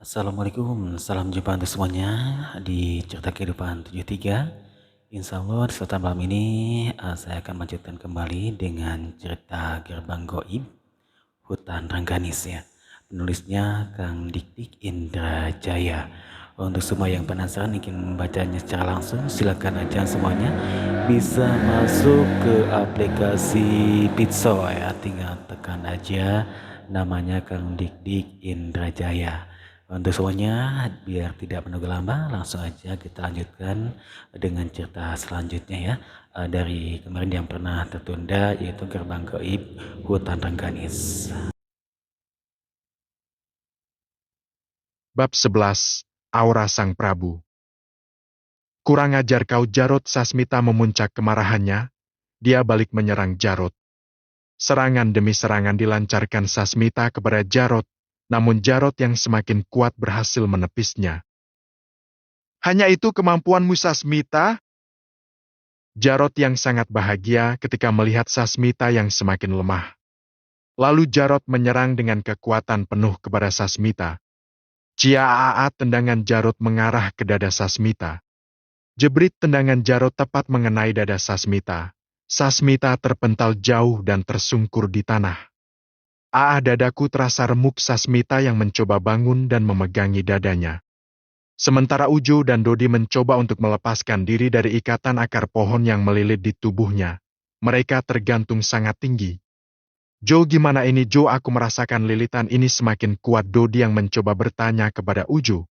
Assalamualaikum, salam jumpa untuk semuanya di Cerita Kehidupan 73. Insya Allah di kesempatan malam ini saya akan melanjutkan kembali dengan cerita Gerbang Goib Hutan Rengganis ya. Penulisnya Kang Dik Indra Jaya. Untuk semua yang penasaran ingin membacanya secara langsung, silakan aja semuanya bisa masuk ke aplikasi Pitso ya. Tinggal tekan aja namanya Kang Dik Indra Jaya. Untuk semuanya, biar tidak menunggu lama, langsung aja kita lanjutkan dengan cerita selanjutnya ya. Dari kemarin yang pernah tertunda, yaitu Gerbang Gaib Hutan Rengganis. Bab 11. Aura Sang Prabu. Kurang ajar kau Jarot, Sasmita memuncak kemarahannya. Dia balik menyerang Jarot. Serangan demi serangan dilancarkan Sasmita kepada Jarot, namun Jarot yang semakin kuat berhasil menepisnya. Hanya itu kemampuanmu Sasmita? Jarot yang sangat bahagia ketika melihat Sasmita yang semakin lemah. Lalu Jarot menyerang dengan kekuatan penuh kepada Sasmita. Ciaa, tendangan Jarot mengarah ke dada Sasmita. Jebrit, tendangan Jarot tepat mengenai dada Sasmita. Sasmita terpental jauh dan tersungkur di tanah. Dadaku terasa remuk. Sasmita yang mencoba bangun dan memegangi dadanya. Sementara Ujo dan Dodi mencoba untuk melepaskan diri dari ikatan akar pohon yang melilit di tubuhnya. Mereka tergantung sangat tinggi. Jo, gimana ini Jo? Aku merasakan lilitan ini semakin kuat. Dodi yang mencoba bertanya kepada Ujo.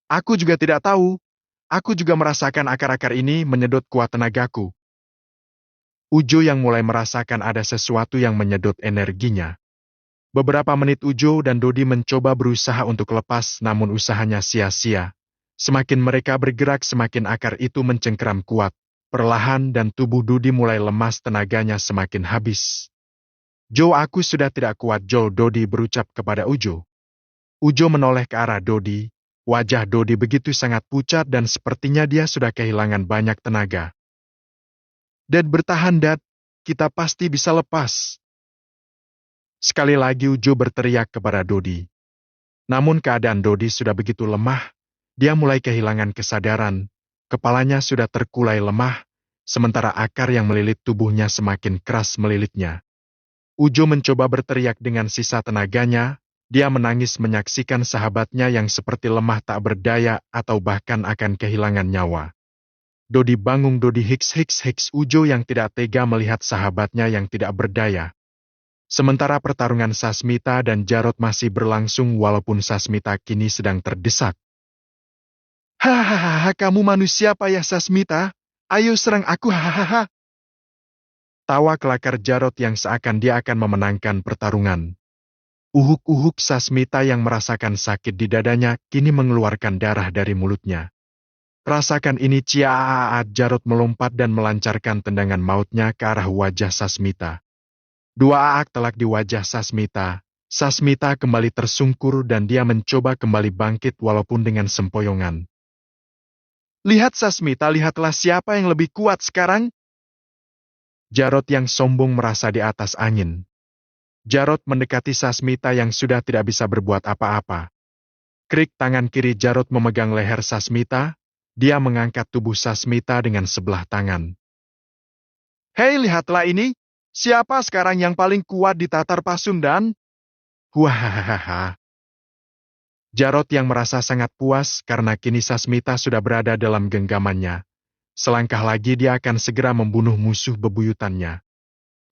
Aku juga tidak tahu. Aku juga merasakan akar-akar ini menyedot kuat tenagaku. Ujo yang mulai merasakan ada sesuatu yang menyedot energinya. Beberapa menit Ujo dan Dodi mencoba berusaha untuk lepas, namun usahanya sia-sia. Semakin mereka bergerak, semakin akar itu mencengkeram kuat. Perlahan dan tubuh Dodi mulai lemas, tenaganya semakin habis. Jo, aku sudah tidak kuat Jo, Dodi berucap kepada Ujo. Ujo menoleh ke arah Dodi. Wajah Dodi begitu sangat pucat dan sepertinya dia sudah kehilangan banyak tenaga. Dad, bertahan Dad, kita pasti bisa lepas. Sekali lagi Ujo berteriak kepada Dodi. Namun keadaan Dodi sudah begitu lemah, dia mulai kehilangan kesadaran, kepalanya sudah terkulai lemah, sementara akar yang melilit tubuhnya semakin keras melilitnya. Ujo mencoba berteriak dengan sisa tenaganya, dia menangis menyaksikan sahabatnya yang seperti lemah tak berdaya atau bahkan akan kehilangan nyawa. Dodi bangun, Dodi hiks. Ujo yang tidak tega melihat sahabatnya yang tidak berdaya. Sementara pertarungan Sasmita dan Jarot masih berlangsung walaupun Sasmita kini sedang terdesak. Hahaha, kamu manusia payah Sasmita, ayo serang aku hahaha. Tawa kelakar Jarot yang seakan dia akan memenangkan pertarungan. Uhuk-uhuk Sasmita yang merasakan sakit di dadanya kini mengeluarkan darah dari mulutnya. Rasakan ini, Ciaaat. Jarot melompat dan melancarkan tendangan mautnya ke arah wajah Sasmita. Dua aak telak di wajah Sasmita. Sasmita kembali tersungkur dan dia mencoba kembali bangkit walaupun dengan sempoyongan. Lihat Sasmita, lihatlah siapa yang lebih kuat sekarang. Jarot yang sombong merasa di atas angin. Jarot mendekati Sasmita yang sudah tidak bisa berbuat apa-apa. Krik, tangan kiri Jarot memegang leher Sasmita. Dia mengangkat tubuh Sasmita dengan sebelah tangan. Hei, lihatlah ini. Siapa sekarang yang paling kuat di Tatar Pasundan? Wahahaha. Jarot yang merasa sangat puas karena kini Sasmita sudah berada dalam genggamannya. Selangkah lagi dia akan segera membunuh musuh bebuyutannya.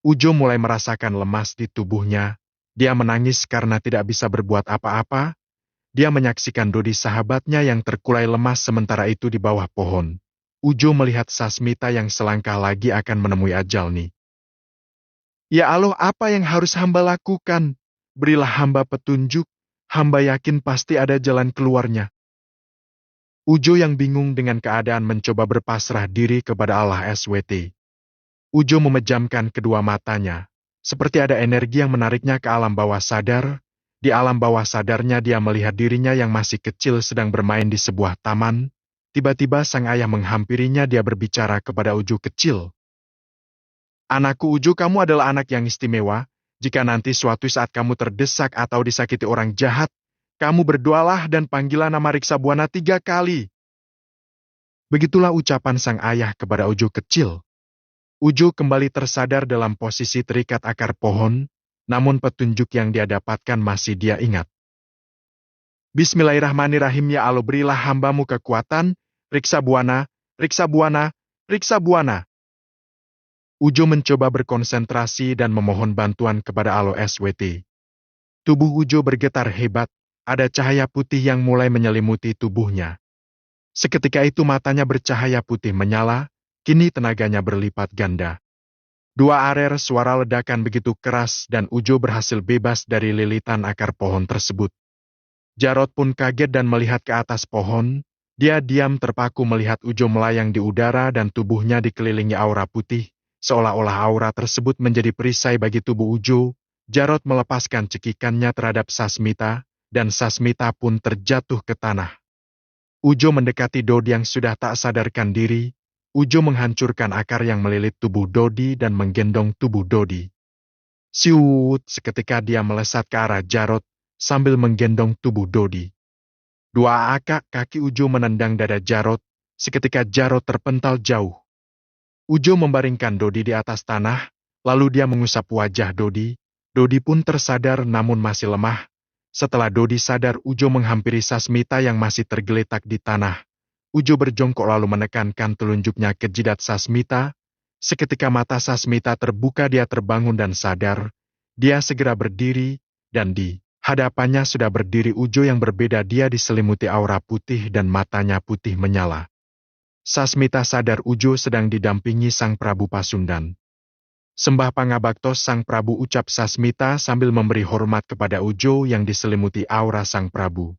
Ujo mulai merasakan lemas di tubuhnya. Dia menangis karena tidak bisa berbuat apa-apa. Dia menyaksikan Dodi sahabatnya yang terkulai lemas sementara itu di bawah pohon. Ujo melihat Sasmita yang selangkah lagi akan menemui ajal nih. Ya Allah, apa yang harus hamba lakukan? Berilah hamba petunjuk. Hamba yakin pasti ada jalan keluarnya. Ujo yang bingung dengan keadaan mencoba berpasrah diri kepada Allah SWT. Ujo memejamkan kedua matanya. Seperti ada energi yang menariknya ke alam bawah sadar. Di alam bawah sadarnya dia melihat dirinya yang masih kecil sedang bermain di sebuah taman. Tiba-tiba sang ayah menghampirinya, dia berbicara kepada Ujo kecil. Anakku Ujo, kamu adalah anak yang istimewa. Jika nanti suatu saat kamu terdesak atau disakiti orang jahat, Kamu berdoalah dan panggilah nama Riksabuana 3 kali. Begitulah ucapan sang ayah kepada Ujo kecil. Ujo kembali tersadar dalam posisi terikat akar pohon, namun petunjuk yang dia dapatkan masih dia ingat. Bismillahirrahmanirrahim, ya Allah, berilah hambamu kekuatan, Riksabuana, Riksabuana, Riksabuana. Ujo mencoba berkonsentrasi dan memohon bantuan kepada Allah SWT. Tubuh Ujo bergetar hebat, ada cahaya putih yang mulai menyelimuti tubuhnya. Seketika itu matanya bercahaya putih menyala, kini tenaganya berlipat ganda. 2 suara ledakan begitu keras dan Ujo berhasil bebas dari lilitan akar pohon tersebut. Jarot pun kaget dan melihat ke atas pohon, dia diam terpaku melihat Ujo melayang di udara dan tubuhnya dikelilingi aura putih, seolah-olah aura tersebut menjadi perisai bagi tubuh Ujo. Jarot melepaskan cekikannya terhadap Sasmita, dan Sasmita pun terjatuh ke tanah. Ujo mendekati Dodi yang sudah tak sadarkan diri. Ujo menghancurkan akar yang melilit tubuh Dodi dan menggendong tubuh Dodi. Siut, seketika dia melesat ke arah Jarot sambil menggendong tubuh Dodi. 2 kaki Ujo menendang dada Jarot, seketika Jarot terpental jauh. Ujo membaringkan Dodi di atas tanah, lalu dia mengusap wajah Dodi. Dodi pun tersadar namun masih lemah. Setelah Dodi sadar, Ujo menghampiri Sasmita yang masih tergeletak di tanah. Ujo berjongkok lalu menekankan telunjuknya ke jidat Sasmita. Seketika mata Sasmita terbuka, dia terbangun dan sadar. Dia segera berdiri, dan di hadapannya sudah berdiri Ujo yang berbeda. Dia diselimuti aura putih dan matanya putih menyala. Sasmita sadar Ujo sedang didampingi Sang Prabu Pasundan. Sembah pangabaktos Sang Prabu, ucap Sasmita sambil memberi hormat kepada Ujo yang diselimuti aura Sang Prabu.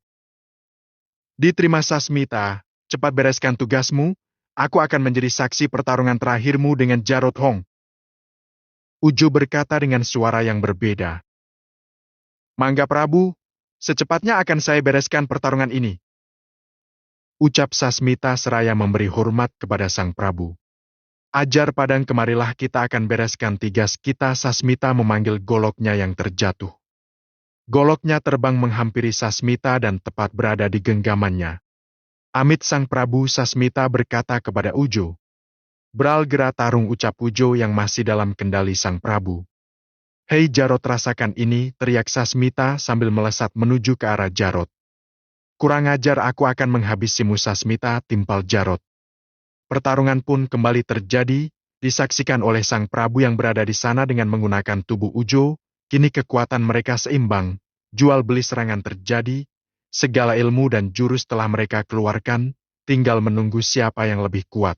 Diterima Sasmita, cepat bereskan tugasmu, aku akan menjadi saksi pertarungan terakhirmu dengan Jarot Hong. Ujo berkata dengan suara yang berbeda. Mangga Prabu, secepatnya akan saya bereskan pertarungan ini. Ucap Sasmita seraya memberi hormat kepada Sang Prabu. Ajar padang, kemarilah kita akan bereskan tugas kita. Sasmita memanggil goloknya yang terjatuh. Goloknya terbang menghampiri Sasmita dan tepat berada di genggamannya. Amit Sang Prabu, Sasmita berkata kepada Ujo. Beral gerak tarung, ucap Ujo yang masih dalam kendali Sang Prabu. Hei Jarot, rasakan ini, teriak Sasmita sambil melesat menuju ke arah Jarot. Kurang ajar, aku akan menghabisimu. Sasmita timpal Jarot. Pertarungan pun kembali terjadi, disaksikan oleh Sang Prabu yang berada di sana dengan menggunakan tubuh Ujo. Kini kekuatan mereka seimbang, jual beli serangan terjadi, segala ilmu dan jurus telah mereka keluarkan, tinggal menunggu siapa yang lebih kuat.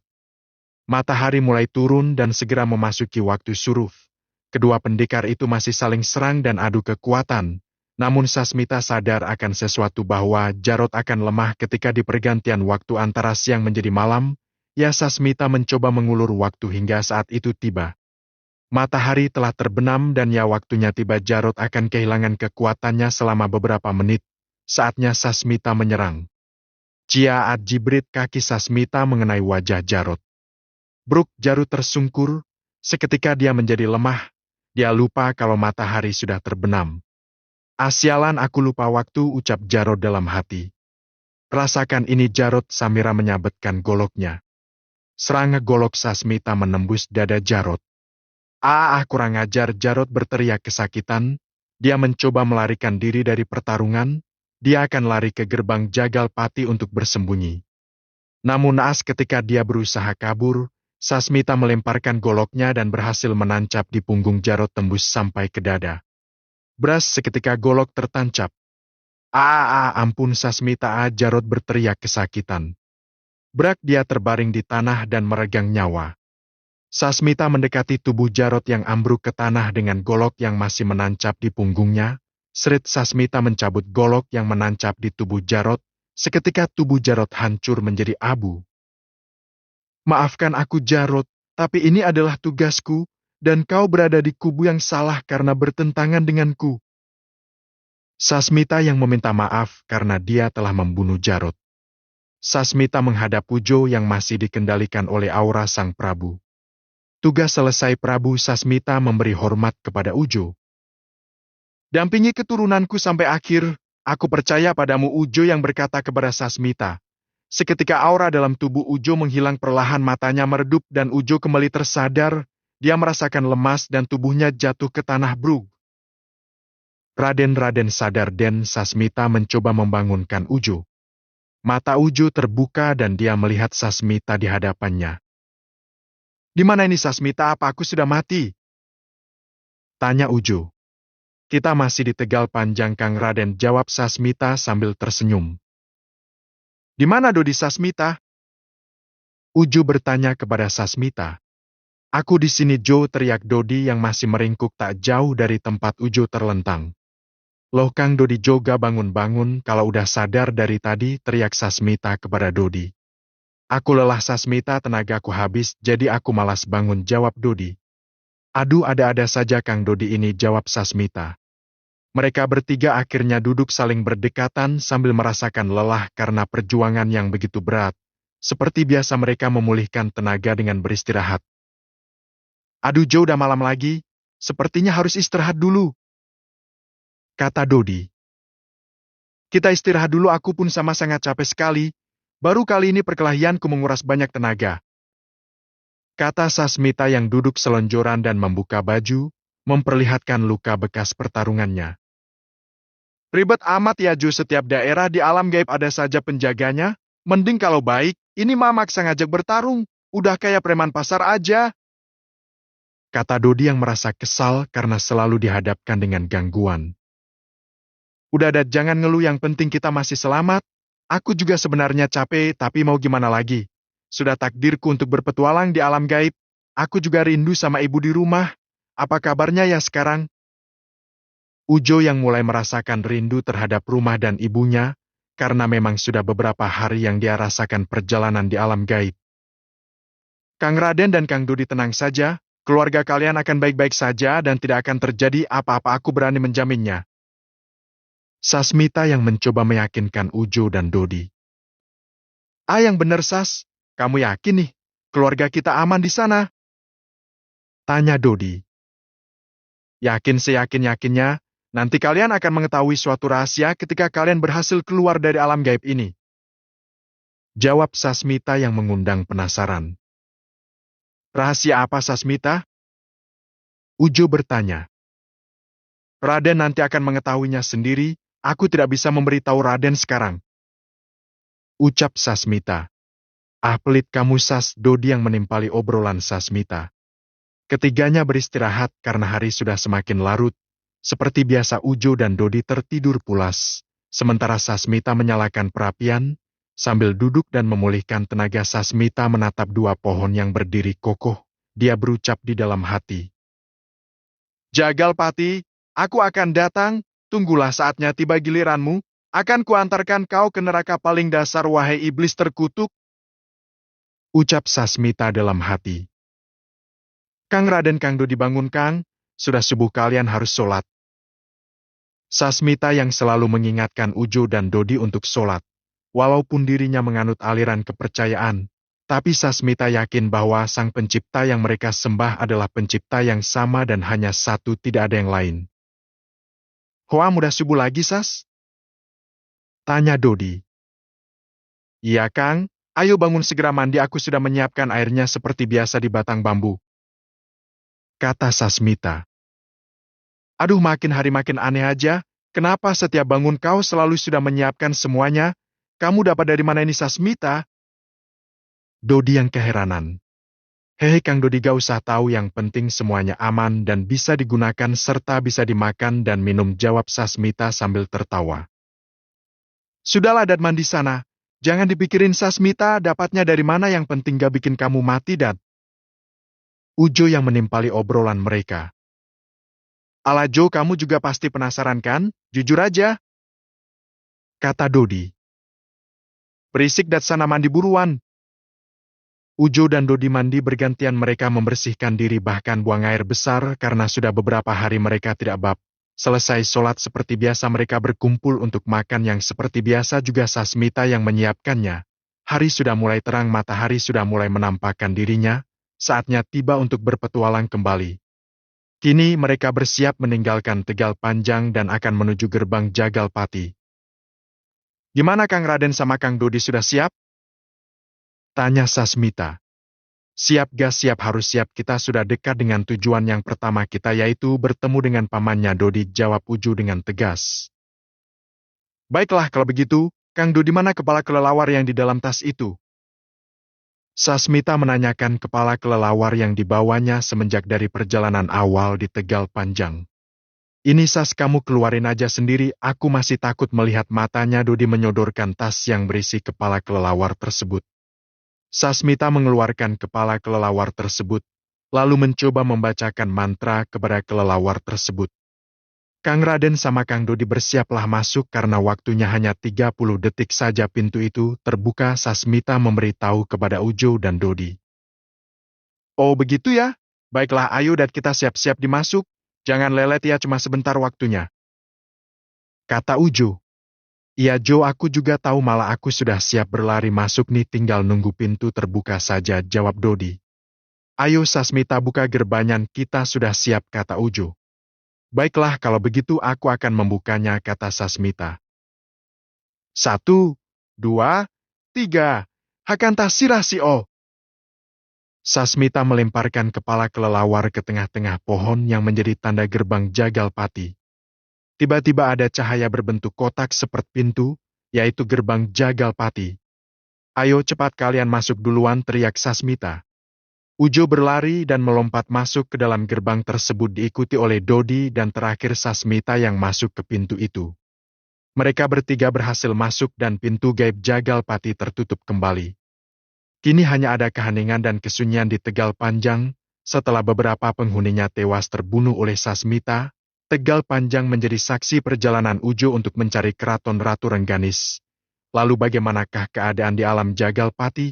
Matahari mulai turun dan segera memasuki waktu suruf. Kedua pendekar itu masih saling serang dan adu kekuatan, namun Sasmita sadar akan sesuatu bahwa Jarot akan lemah ketika di pergantian waktu antara siang menjadi malam. Ya, Sasmita mencoba mengulur waktu hingga saat itu tiba. Matahari telah terbenam dan ya waktunya tiba. Jarot akan kehilangan kekuatannya selama beberapa menit. Saatnya Sasmita menyerang. Ciaat jibrit, kaki Sasmita mengenai wajah Jarot. Bruk, Jarot tersungkur. Seketika dia menjadi lemah. Dia lupa kalau matahari sudah terbenam. Asialan, aku lupa waktu, ucap Jarot dalam hati. Rasakan ini Jarot, Samira menyabetkan goloknya. Serang golok Sasmita menembus dada Jarot. Kurang ajar, Jarot berteriak kesakitan. Dia mencoba melarikan diri dari pertarungan. Dia akan lari ke gerbang Jagal Pati untuk bersembunyi. Namun naas, ketika dia berusaha kabur, Sasmita melemparkan goloknya dan berhasil menancap di punggung Jarot tembus sampai ke dada. Bras, seketika golok tertancap. Ampun Sasmita, Jarot berteriak kesakitan. Brak, dia terbaring di tanah dan meregang nyawa. Sasmita mendekati tubuh Jarot yang ambruk ke tanah dengan golok yang masih menancap di punggungnya. Serit, Sasmita mencabut golok yang menancap di tubuh Jarot. Seketika tubuh Jarot hancur menjadi abu. Maafkan aku Jarot, tapi ini adalah tugasku, dan kau berada di kubu yang salah karena bertentangan denganku. Sasmita yang meminta maaf karena dia telah membunuh Jarot. Sasmita menghadap Ujo yang masih dikendalikan oleh aura Sang Prabu. Tugas selesai Prabu, Sasmita memberi hormat kepada Ujo. Dampingi keturunanku sampai akhir, Aku percaya padamu, Ujo yang berkata kepada Sasmita. Seketika aura dalam tubuh Ujo menghilang perlahan, matanya meredup dan Ujo kembali tersadar. Dia merasakan lemas dan tubuhnya jatuh ke tanah brug. Raden sadar dan Sasmita mencoba membangunkan Ujo. Mata Ujo terbuka dan dia melihat Sasmita di hadapannya. Di mana ini Sasmita, apa aku sudah mati? Tanya Ujo. Kita masih di Tegal Panjang Kang Raden, jawab Sasmita sambil tersenyum. Di mana Dodi Sasmita? Ujo bertanya kepada Sasmita. Aku di sini Jo, teriak Dodi yang masih meringkuk tak jauh dari tempat Ujo terlentang. Loh Kang Dodi, juga bangun-bangun, kalau udah sadar dari tadi, teriak Sasmita kepada Dodi. Aku lelah Sasmita, tenagaku habis, jadi aku malas bangun, jawab Dodi. Aduh, ada-ada saja Kang Dodi ini, jawab Sasmita. Mereka bertiga akhirnya duduk saling berdekatan sambil merasakan lelah karena perjuangan yang begitu berat. Seperti biasa mereka memulihkan tenaga dengan beristirahat. Aduh Jo, udah malam lagi, sepertinya harus istirahat dulu, kata Dodi. Kita istirahat dulu, aku pun sama sangat capek sekali. Baru kali ini perkelahianku menguras banyak tenaga, kata Sasmita yang duduk selonjoran dan membuka baju, memperlihatkan luka bekas pertarungannya. Ribet amat ya Jo, setiap daerah di alam gaib ada saja penjaganya. Mending kalau baik, ini mamaksa ngajak bertarung, udah kayak preman pasar aja, kata Dodi yang merasa kesal karena selalu dihadapkan dengan gangguan. Udah jangan ngeluh, yang penting kita masih selamat. Aku juga sebenarnya capek, tapi mau gimana lagi. Sudah takdirku untuk berpetualang di alam gaib. Aku juga rindu sama ibu di rumah. Apa kabarnya ya sekarang? Ujo yang mulai merasakan rindu terhadap rumah dan ibunya, karena memang sudah beberapa hari yang dia rasakan perjalanan di alam gaib. Kang Raden dan Kang Dodi tenang saja, keluarga kalian akan baik-baik saja dan tidak akan terjadi apa-apa, aku berani menjaminnya. Sasmita yang mencoba meyakinkan Ujo dan Dodi. Yang benar Sas, kamu yakin nih, keluarga kita aman di sana? Tanya Dodi. Yakin seyakin-yakinnya, nanti kalian akan mengetahui suatu rahasia ketika kalian berhasil keluar dari alam gaib ini, jawab Sasmita yang mengundang penasaran. Rahasia apa Sasmita? Ujo bertanya. Raden nanti akan mengetahuinya sendiri, aku tidak bisa memberitahu Raden sekarang, ucap Sasmita. Pelit kamu Sas, Dodi yang menimpali obrolan Sasmita. Ketiganya beristirahat karena hari sudah semakin larut. Seperti biasa Ujo dan Dodi tertidur pulas, sementara Sasmita menyalakan perapian, sambil duduk dan memulihkan tenaga. Sasmita menatap dua pohon yang berdiri kokoh, dia berucap di dalam hati. Jagalpati, aku akan datang, tunggulah saatnya tiba giliranmu, akan kuantarkan kau ke neraka paling dasar wahai iblis terkutuk, ucap Sasmita dalam hati. Kang Raden Kang Dodi bangun Kang, sudah subuh kalian harus sholat. Sasmita yang selalu mengingatkan Ujo dan Dodi untuk sholat. Walaupun dirinya menganut aliran kepercayaan, tapi Sasmita yakin bahwa sang pencipta yang mereka sembah adalah pencipta yang sama dan hanya satu, tidak ada yang lain. Hoam udah subuh lagi Sas? Tanya Dodi. Iya Kang, ayo bangun segera mandi, aku sudah menyiapkan airnya seperti biasa di batang bambu, kata Sasmita. Aduh, makin hari makin aneh aja, kenapa setiap bangun kau selalu sudah menyiapkan semuanya? Kamu dapat dari mana ini Sasmita? Dodi yang keheranan. Hehe Kang Dodi, gak usah tahu, yang penting semuanya aman dan bisa digunakan serta bisa dimakan dan minum, jawab Sasmita sambil tertawa. Sudahlah dan mandi sana, jangan dipikirin Sasmita dapatnya dari mana, yang penting gak bikin kamu mati dan... Ujo yang menimpali obrolan mereka. Ala Jo, kamu juga pasti penasaran kan? Jujur aja, kata Dodi. Berisik dan sana mandi buruan. Ujo dan Dodi mandi bergantian, mereka membersihkan diri bahkan buang air besar karena sudah beberapa hari mereka tidak bab. Selesai sholat seperti biasa mereka berkumpul untuk makan yang seperti biasa juga Sasmita yang menyiapkannya. Hari sudah mulai terang, matahari sudah mulai menampakkan dirinya, saatnya tiba untuk berpetualang kembali. Kini mereka bersiap meninggalkan Tegal Panjang dan akan menuju gerbang Jagalpati. Gimana Kang Raden sama Kang Dodi sudah siap? Tanya Sasmita. Siap gas siap harus siap kita sudah dekat dengan tujuan yang pertama kita yaitu bertemu dengan pamannya Dodi jawab Uju dengan tegas. Baiklah kalau begitu, Kang Dodi mana kepala kelelawar yang di dalam tas itu? Sasmita menanyakan kepala kelelawar yang dibawanya semenjak dari perjalanan awal di Tegal Panjang. Ini Sas kamu keluarin aja sendiri, aku masih takut melihat matanya Dodi menyodorkan tas yang berisi kepala kelelawar tersebut. Sasmita mengeluarkan kepala kelelawar tersebut, lalu mencoba membacakan mantra kepada kelelawar tersebut. Kang Raden sama Kang Dodi bersiaplah masuk karena waktunya hanya 30 detik saja pintu itu terbuka Sasmita memberitahu kepada Ujo dan Dodi. Oh begitu ya? Baiklah ayo dan kita siap-siap dimasuk, jangan lelet ya cuma sebentar waktunya. Kata Ujo. Iya Jo aku juga tahu malah aku sudah siap berlari masuk nih tinggal nunggu pintu terbuka saja jawab Dodi. Ayo Sasmita buka gerbanyan kita sudah siap kata Ujo. Baiklah kalau begitu aku akan membukanya kata Sasmita. 1, 2, 3. Hakantah sirah si O. Sasmita melemparkan kepala kelelawar ke tengah-tengah pohon yang menjadi tanda gerbang jagal pati. Tiba-tiba ada cahaya berbentuk kotak seperti pintu, yaitu gerbang jagal pati. Ayo cepat kalian masuk duluan teriak Sasmita. Ujo berlari dan melompat masuk ke dalam gerbang tersebut diikuti oleh Dodi dan terakhir Sasmita yang masuk ke pintu itu. Mereka bertiga berhasil masuk dan pintu gaib jagal pati tertutup kembali. Kini hanya ada keheningan dan kesunyian di Tegal Panjang, setelah beberapa penghuninya tewas terbunuh oleh Sasmita, Tegal Panjang menjadi saksi perjalanan Ujo untuk mencari keraton Ratu Rengganis. Lalu bagaimanakah keadaan di alam jagal pati?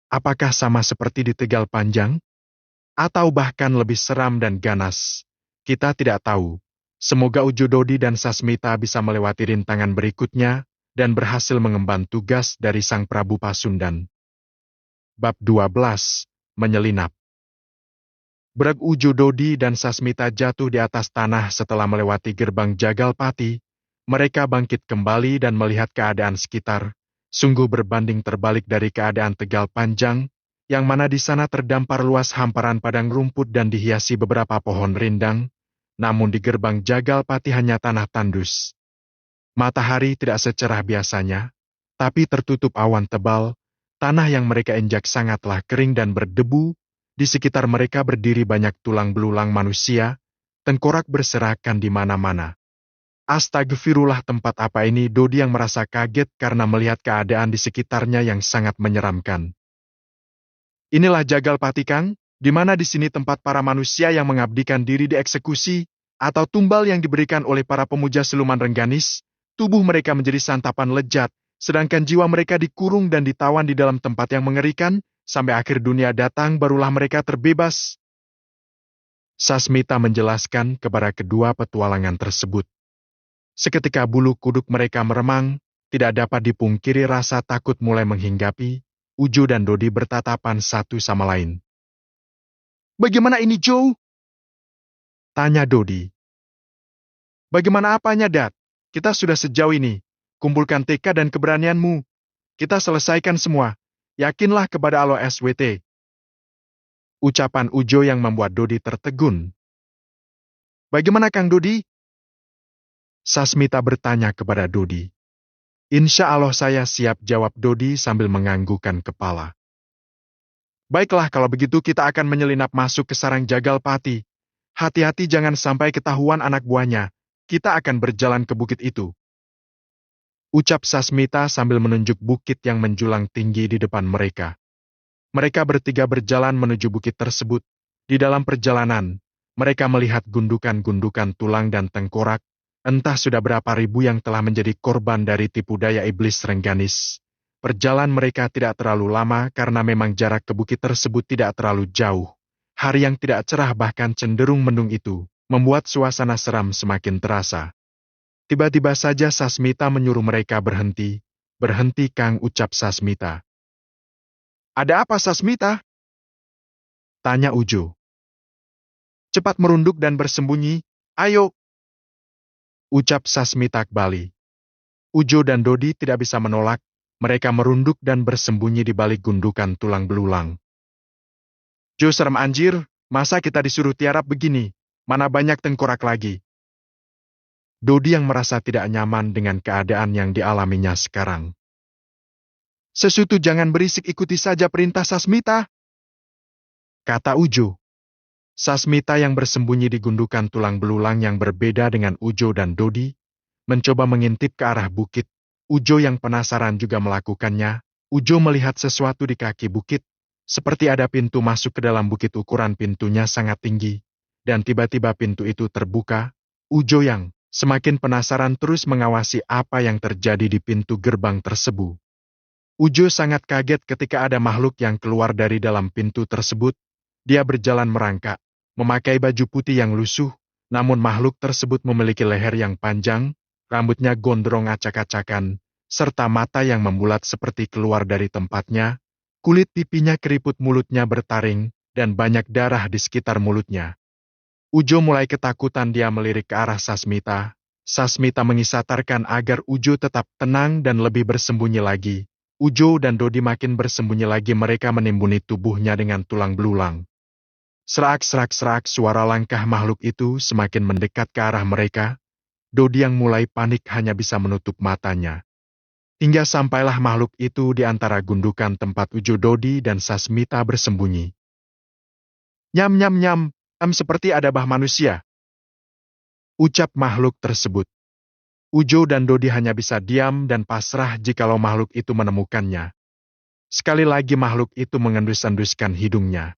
Apakah sama seperti di Tegal Panjang? Atau bahkan lebih seram dan ganas? Kita tidak tahu. Semoga Ujo Dodi dan Sasmita bisa melewati rintangan berikutnya, dan berhasil mengemban tugas dari Sang Prabu Pasundan. Bab 12, Menyelinap. Brag Ujo Dodi dan Sasmita jatuh di atas tanah setelah melewati gerbang jagal pati. Mereka bangkit kembali dan melihat keadaan sekitar, sungguh berbanding terbalik dari keadaan Tegal Panjang, yang mana di sana terdampar luas hamparan padang rumput dan dihiasi beberapa pohon rindang, namun di gerbang jagal pati hanya tanah tandus. Matahari tidak secerah biasanya, tapi tertutup awan tebal. Tanah yang mereka injak sangatlah kering dan berdebu, di sekitar mereka berdiri banyak tulang belulang manusia, tengkorak berserakan di mana-mana. Astagfirullah tempat apa ini Dodi yang merasa kaget karena melihat keadaan di sekitarnya yang sangat menyeramkan. Inilah jagal pati Kang, di mana di sini tempat para manusia yang mengabdikan diri dieksekusi, atau tumbal yang diberikan oleh para pemuja siluman Rengganis, tubuh mereka menjadi santapan lezat, sedangkan jiwa mereka dikurung dan ditawan di dalam tempat yang mengerikan, sampai akhir dunia datang barulah mereka terbebas. Sasmita menjelaskan kepada kedua petualangan tersebut. Seketika bulu kuduk mereka meremang, tidak dapat dipungkiri rasa takut mulai menghinggapi, Ujo dan Dodi bertatapan satu sama lain. Bagaimana ini Joe? Tanya Dodi. Bagaimana apanya Dat? Kita sudah sejauh ini. Kumpulkan tekad dan keberanianmu. Kita selesaikan semua. Yakinlah kepada Allah SWT. Ucapan Ujo yang membuat Dodi tertegun. Bagaimana Kang Dodi? Sasmita bertanya kepada Dodi. Insya Allah saya siap jawab Dodi sambil menganggukkan kepala. Baiklah kalau begitu kita akan menyelinap masuk ke sarang jagal pati. Hati-hati jangan sampai ketahuan anak buahnya. Kita akan berjalan ke bukit itu. Ucap Sasmita sambil menunjuk bukit yang menjulang tinggi di depan mereka. Mereka bertiga berjalan menuju bukit tersebut. Di dalam perjalanan, mereka melihat gundukan-gundukan tulang dan tengkorak, entah sudah berapa ribu yang telah menjadi korban dari tipu daya iblis Rengganis. Perjalanan mereka tidak terlalu lama karena memang jarak ke bukit tersebut tidak terlalu jauh. Hari yang tidak cerah bahkan cenderung mendung itu, membuat suasana seram semakin terasa. Tiba-tiba saja Sasmita menyuruh mereka berhenti. Berhenti Kang ucap Sasmita. Ada apa Sasmita? Tanya Ujo. Cepat merunduk dan bersembunyi, ayo. Ucap Sasmita kembali. Ujo dan Dodi tidak bisa menolak, mereka merunduk dan bersembunyi di balik gundukan tulang belulang. Jo serem anjir, masa kita disuruh tiarap begini? Mana banyak tengkorak lagi. Dodi yang merasa tidak nyaman dengan keadaan yang dialaminya sekarang. Sesutu jangan berisik, ikuti saja perintah Sasmita, kata Ujo. Sasmita yang bersembunyi di gundukan tulang belulang yang berbeda dengan Ujo dan Dodi, mencoba mengintip ke arah bukit. Ujo yang penasaran juga melakukannya. Ujo melihat sesuatu di kaki bukit, seperti ada pintu masuk ke dalam bukit. Ukuran pintunya sangat tinggi, dan tiba-tiba pintu itu terbuka. Ujo yang semakin penasaran terus mengawasi apa yang terjadi di pintu gerbang tersebut. Ujo sangat kaget ketika ada makhluk yang keluar dari dalam pintu tersebut. Dia berjalan merangkak, memakai baju putih yang lusuh, namun makhluk tersebut memiliki leher yang panjang, rambutnya gondrong acak-acakan, serta mata yang membulat seperti keluar dari tempatnya, kulit pipinya keriput, mulutnya bertaring, dan banyak darah di sekitar mulutnya. Ujo mulai ketakutan, dia melirik ke arah Sasmita. Sasmita mengisyaratkan agar Ujo tetap tenang dan lebih bersembunyi lagi. Ujo dan Dodi makin bersembunyi lagi, mereka menimbuni tubuhnya dengan tulang belulang. Serak-serak-serak, suara langkah makhluk itu semakin mendekat ke arah mereka. Dodi yang mulai panik hanya bisa menutup matanya. Hingga sampailah makhluk itu di antara gundukan tempat Ujo, Dodi, dan Sasmita bersembunyi. Nyam nyam nyam, seperti ada bah manusia, ucap makhluk tersebut. Ujo dan Dodi hanya bisa diam dan pasrah jikalau makhluk itu menemukannya. Sekali lagi makhluk itu mengendus-enduskan hidungnya.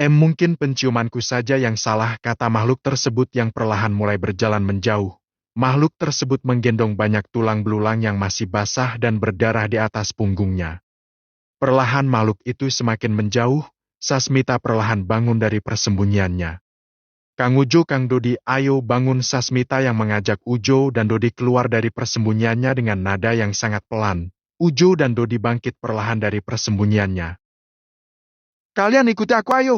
Mungkin penciumanku saja yang salah, kata makhluk tersebut yang perlahan mulai berjalan menjauh. Makhluk tersebut menggendong banyak tulang belulang yang masih basah dan berdarah di atas punggungnya. Perlahan makhluk itu semakin menjauh, Sasmita perlahan bangun dari persembunyiannya. Kang Ujo, Kang Dodi, ayo bangun, Sasmita yang mengajak Ujo dan Dodi keluar dari persembunyiannya dengan nada yang sangat pelan. Ujo dan Dodi bangkit perlahan dari persembunyiannya. Kalian ikuti aku, ayo,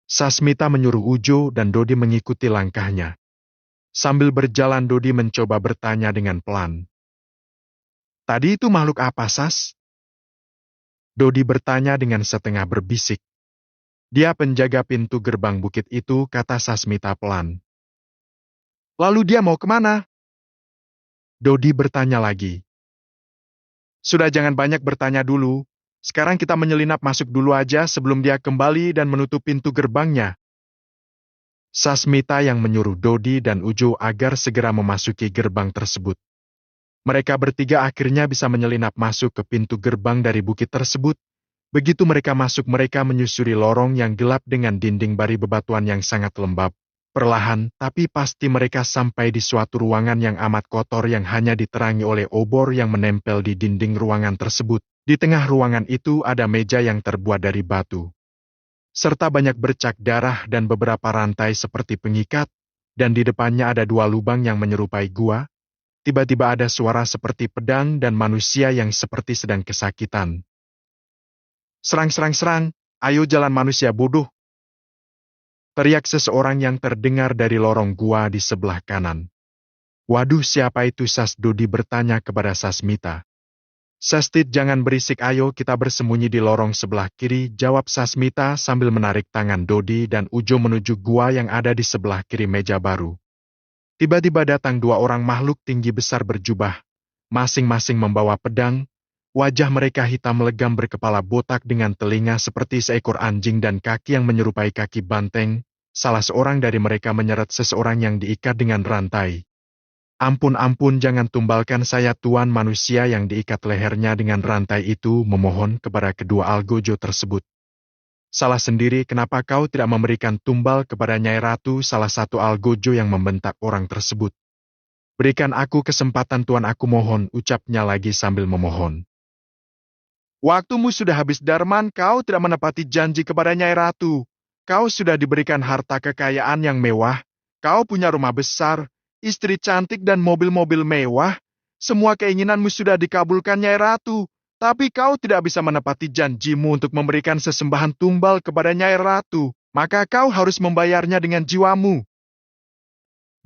Sasmita menyuruh. Ujo dan Dodi mengikuti langkahnya. Sambil berjalan Dodi mencoba bertanya dengan pelan. Tadi itu makhluk apa, Sas? Dodi bertanya dengan setengah berbisik. Dia penjaga pintu gerbang bukit itu, kata Sasmita pelan. Lalu dia mau kemana? Dodi bertanya lagi. Sudah, jangan banyak bertanya dulu. Sekarang kita menyelinap masuk dulu aja sebelum dia kembali dan menutup pintu gerbangnya. Sasmita yang menyuruh Dodi dan Ujo agar segera memasuki gerbang tersebut. Mereka bertiga akhirnya bisa menyelinap masuk ke pintu gerbang dari bukit tersebut. Begitu mereka masuk, mereka menyusuri lorong yang gelap dengan dinding bari bebatuan yang sangat lembab. Perlahan, tapi pasti mereka sampai di suatu ruangan yang amat kotor yang hanya diterangi oleh obor yang menempel di dinding ruangan tersebut. Di tengah ruangan itu ada meja yang terbuat dari batu, serta banyak bercak darah dan beberapa rantai seperti pengikat, dan di depannya ada dua lubang yang menyerupai gua. Tiba-tiba ada suara seperti pedang dan manusia yang seperti sedang kesakitan. Serang, serang, serang, ayo jalan manusia bodoh, teriak seseorang yang terdengar dari lorong gua di sebelah kanan. Waduh, siapa itu, Sas? Dodi bertanya kepada Sasmita. Sastit, jangan berisik, ayo kita bersembunyi di lorong sebelah kiri, jawab Sasmita sambil menarik tangan Dodi dan Ujo menuju gua yang ada di sebelah kiri meja baru. Tiba-tiba datang dua orang makhluk tinggi besar berjubah, masing-masing membawa pedang. Wajah mereka hitam legam, berkepala botak dengan telinga seperti seekor anjing dan kaki yang menyerupai kaki banteng. Salah seorang dari mereka menyeret seseorang yang diikat dengan rantai. Ampun, ampun, jangan tumbalkan saya, tuan. Manusia yang diikat lehernya dengan rantai itu memohon kepada kedua algojo tersebut. Salah sendiri, kenapa kau tidak memberikan tumbal kepada Nyai Ratu? Salah satu algojo yang membentak orang tersebut. Berikan aku kesempatan, tuan, aku mohon, ucapnya lagi sambil memohon. Waktumu sudah habis, Darman, kau tidak menepati janji kepada Nyai Ratu. Kau sudah diberikan harta kekayaan yang mewah, kau punya rumah besar, istri cantik dan mobil-mobil mewah. Semua keinginanmu sudah dikabulkan, Nyai Ratu. Tapi kau tidak bisa menepati janjimu untuk memberikan sesembahan tumbal kepada Nyai Ratu. Maka kau harus membayarnya dengan jiwamu,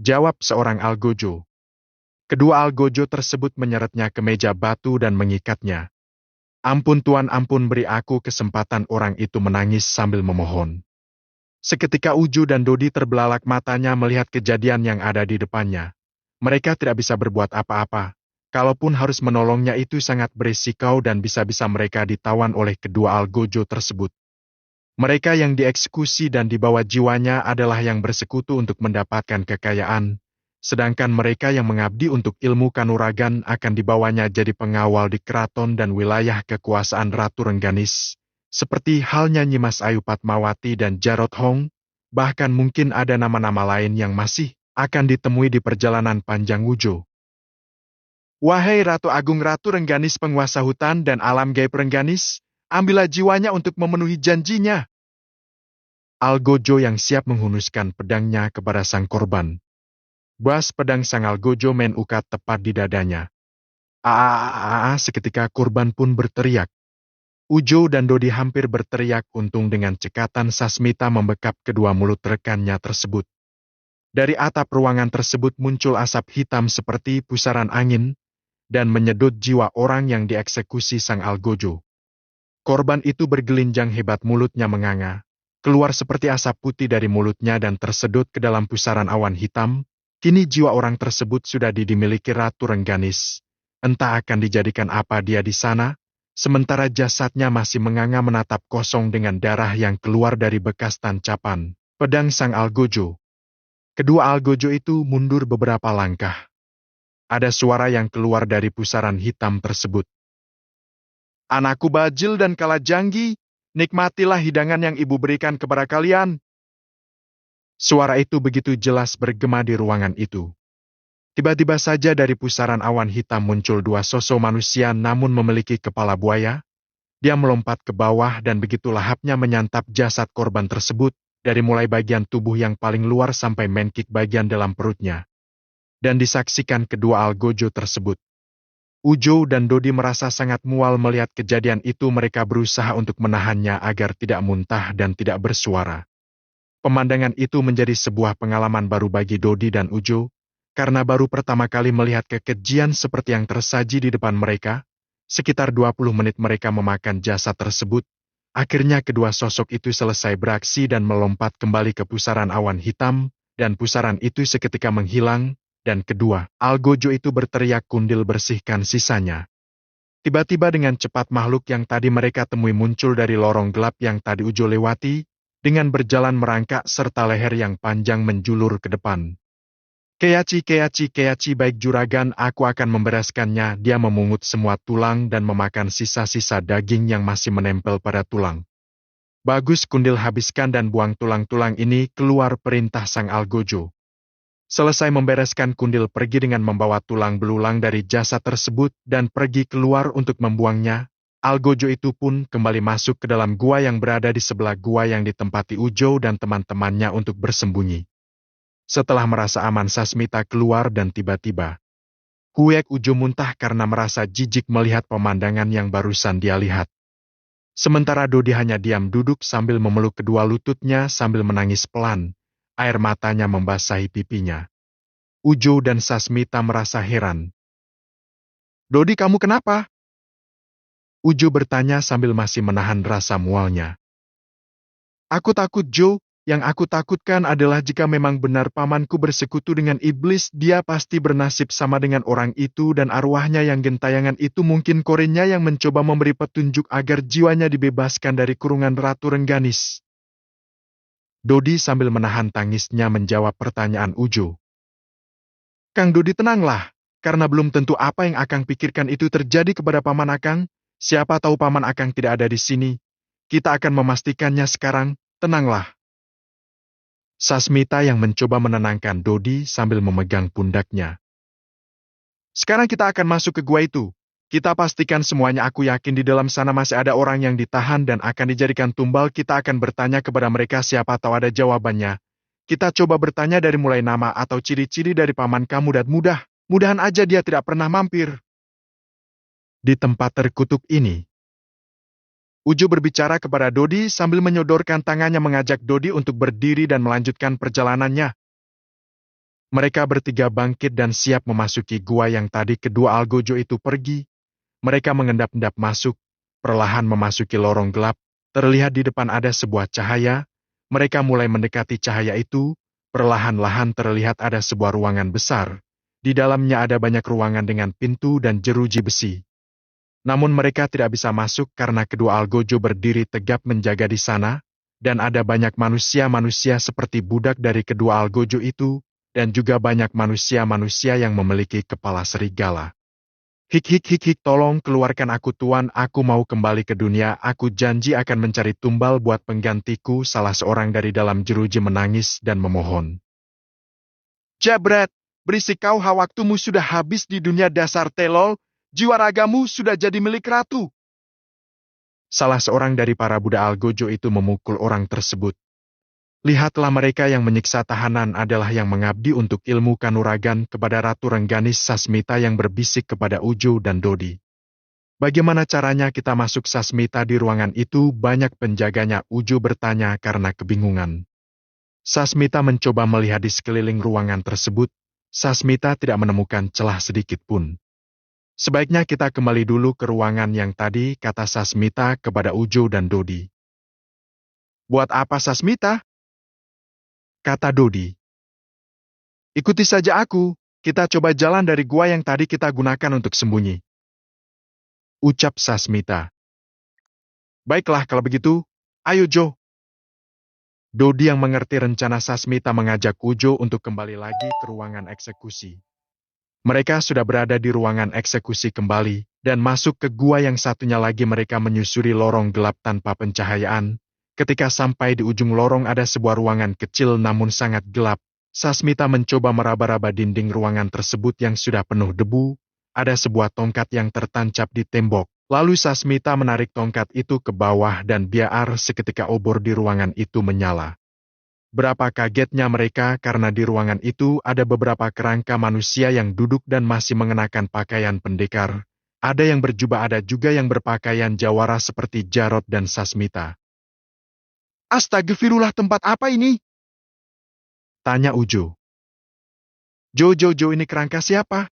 jawab seorang algojo. Kedua algojo tersebut menyeretnya ke meja batu dan mengikatnya. Ampun Tuan, ampun, beri aku kesempatan, orang itu menangis sambil memohon. Seketika Uju dan Dodi terbelalak matanya melihat kejadian yang ada di depannya. Mereka tidak bisa berbuat apa-apa. Kalaupun harus menolongnya itu sangat berisiko dan bisa-bisa mereka ditawan oleh kedua algojo tersebut. Mereka yang dieksekusi dan dibawa jiwanya adalah yang bersekutu untuk mendapatkan kekayaan, sedangkan mereka yang mengabdi untuk ilmu kanuragan akan dibawanya jadi pengawal di keraton dan wilayah kekuasaan Ratu Rengganis, seperti halnya Nyimas Ayu Padmawati dan Jarot Hong, bahkan mungkin ada nama-nama lain yang masih akan ditemui di perjalanan panjang Wujo. Wahai Ratu Agung, Ratu Rengganis, penguasa hutan dan alam gaib Rengganis, ambillah jiwanya untuk memenuhi janjinya. Algojo yang siap menghunuskan pedangnya kepada sang korban. Bas pedang sang algojo menukat tepat di dadanya. Seketika korban pun berteriak. Ujo dan Dodi hampir berteriak, untung dengan cekatan Sasmita membekap kedua mulut rekannya tersebut. Dari atap ruangan tersebut muncul asap hitam seperti pusaran angin, dan menyedot jiwa orang yang dieksekusi sang algojo. Korban itu bergelinjang hebat, mulutnya menganga. Keluar seperti asap putih dari mulutnya dan tersedot ke dalam pusaran awan hitam. Kini jiwa orang tersebut sudah dimiliki Ratu Rengganis. Entah akan dijadikan apa dia di sana, sementara jasadnya masih menganga menatap kosong dengan darah yang keluar dari bekas tancapan pedang sang algojo. Kedua algojo itu mundur beberapa langkah. Ada suara yang keluar dari pusaran hitam tersebut. Anakku bajil dan kalajenggi, nikmatilah hidangan yang ibu berikan kepada kalian. Suara itu begitu jelas bergema di ruangan itu. Tiba-tiba saja dari pusaran awan hitam muncul dua sosok manusia namun memiliki kepala buaya. Dia melompat ke bawah dan begitu lahapnya menyantap jasad korban tersebut, dari mulai bagian tubuh yang paling luar sampai menkik bagian dalam perutnya. Dan disaksikan kedua algojo tersebut. Ujo dan Dodi merasa sangat mual melihat kejadian itu. Mereka berusaha untuk menahannya agar tidak muntah dan tidak bersuara. Pemandangan itu menjadi sebuah pengalaman baru bagi Dodi dan Ujo, karena baru pertama kali melihat kekejian seperti yang tersaji di depan mereka. Sekitar 20 menit mereka memakan jasad tersebut. Akhirnya kedua sosok itu selesai beraksi dan melompat kembali ke pusaran awan hitam, dan pusaran itu seketika menghilang, dan kedua algojo itu berteriak, "Kundil, bersihkan sisanya." Tiba-tiba dengan cepat makhluk yang tadi mereka temui muncul dari lorong gelap yang tadi Ujo lewati, dengan berjalan merangkak serta leher yang panjang menjulur ke depan. Keaci, keaci, keaci, baik juragan, aku akan membereskannya." Dia memungut semua tulang dan memakan sisa-sisa daging yang masih menempel pada tulang. "Bagus Kundil, habiskan dan buang tulang-tulang ini keluar," perintah sang algojo. Selesai membereskan, Kundil pergi dengan membawa tulang belulang dari jasad tersebut dan pergi keluar untuk membuangnya. Algojo itu pun kembali masuk ke dalam gua yang berada di sebelah gua yang ditempati Ujo dan teman-temannya untuk bersembunyi. Setelah merasa aman, Sasmita keluar dan tiba-tiba Huek Ujo muntah karena merasa jijik melihat pemandangan yang barusan dia lihat. Sementara Dodi hanya diam duduk sambil memeluk kedua lututnya sambil menangis pelan. Air matanya membasahi pipinya. Ujo dan Sasmita merasa heran. "Dodi, kamu kenapa?" Ujo bertanya sambil masih menahan rasa mualnya. "Aku takut, Jo. Yang aku takutkan adalah jika memang benar pamanku bersekutu dengan iblis, dia pasti bernasib sama dengan orang itu dan arwahnya yang gentayangan itu. Mungkin korennya yang mencoba memberi petunjuk agar jiwanya dibebaskan dari kurungan Ratu Rengganis." Dodi sambil menahan tangisnya menjawab pertanyaan Ujo. "Kang Dodi, tenanglah, karena belum tentu apa yang Akang pikirkan itu terjadi kepada paman Akang. Siapa tahu paman Akang tidak ada di sini. Kita akan memastikannya sekarang, tenanglah." Sasmita yang mencoba menenangkan Dodi sambil memegang pundaknya. "Sekarang kita akan masuk ke gua itu. Kita pastikan semuanya. Aku yakin di dalam sana masih ada orang yang ditahan dan akan dijadikan tumbal. Kita akan bertanya kepada mereka, siapa tahu ada jawabannya. Kita coba bertanya dari mulai nama atau ciri-ciri dari paman kamu dan mudahan aja dia tidak pernah mampir di tempat terkutuk ini." Ujo berbicara kepada Dodi sambil menyodorkan tangannya mengajak Dodi untuk berdiri dan melanjutkan perjalanannya. Mereka bertiga bangkit dan siap memasuki gua yang tadi kedua algojo itu pergi. Mereka mengendap-endap masuk, perlahan memasuki lorong gelap. Terlihat di depan ada sebuah cahaya. Mereka mulai mendekati cahaya itu. Perlahan-lahan terlihat ada sebuah ruangan besar. Di dalamnya ada banyak ruangan dengan pintu dan jeruji besi. Namun mereka tidak bisa masuk karena kedua algojo berdiri tegap menjaga di sana, dan ada banyak manusia-manusia seperti budak dari kedua algojo itu, dan juga banyak manusia-manusia yang memiliki kepala serigala. Hik hik hik hik, tolong keluarkan aku tuan, aku mau kembali ke dunia, aku janji akan mencari tumbal buat penggantiku, salah seorang dari dalam jeruji menangis dan memohon. Jabret, berisik kau, waktumu sudah habis di dunia dasar telol, jiwa ragamu sudah jadi milik ratu. Salah seorang dari para budak algojo itu memukul orang tersebut. Lihatlah, mereka yang menyiksa tahanan adalah yang mengabdi untuk ilmu kanuragan kepada Ratu Rengganis. Sasmita yang berbisik kepada Ujo dan Dodi. Bagaimana caranya kita masuk? Sasmita, di ruangan itu banyak penjaganya. Ujo bertanya karena kebingungan. Sasmita mencoba melihat di sekeliling ruangan tersebut. Sasmita tidak menemukan celah sedikit pun. Sebaiknya kita kembali dulu ke ruangan yang tadi, kata Sasmita kepada Ujo dan Dodi. Buat apa Sasmita? Kata Dodi. Ikuti saja aku, kita coba jalan dari gua yang tadi kita gunakan untuk sembunyi. Ucap Sasmita. Baiklah kalau begitu, ayo Jo. Dodi yang mengerti rencana Sasmita mengajak Ujo untuk kembali lagi ke ruangan eksekusi. Mereka sudah berada di ruangan eksekusi kembali, dan masuk ke gua yang satunya lagi. Mereka menyusuri lorong gelap tanpa pencahayaan. Ketika sampai di ujung lorong ada sebuah ruangan kecil namun sangat gelap. Sasmita mencoba meraba-raba dinding ruangan tersebut yang sudah penuh debu. Ada sebuah tongkat yang tertancap di tembok. Lalu Sasmita menarik tongkat itu ke bawah dan biar seketika obor di ruangan itu menyala. Berapa kagetnya mereka karena di ruangan itu ada beberapa kerangka manusia yang duduk dan masih mengenakan pakaian pendekar. Ada yang berjubah, ada juga yang berpakaian jawara seperti Jarot dan Sasmita. Astagfirullah, tempat apa ini? Tanya Ujo. Jo, ini kerangka siapa?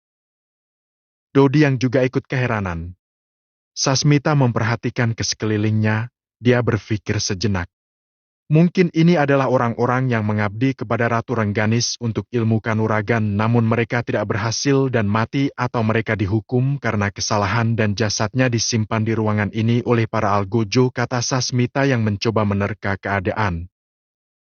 Dodi yang juga ikut keheranan. Sasmita memperhatikan ke sekelilingnya, dia berpikir sejenak. Mungkin ini adalah orang-orang yang mengabdi kepada Ratu Rengganis untuk ilmu kanuragan, namun mereka tidak berhasil dan mati atau mereka dihukum karena kesalahan dan jasadnya disimpan di ruangan ini oleh para algojo, kata Sasmita yang mencoba menerka keadaan.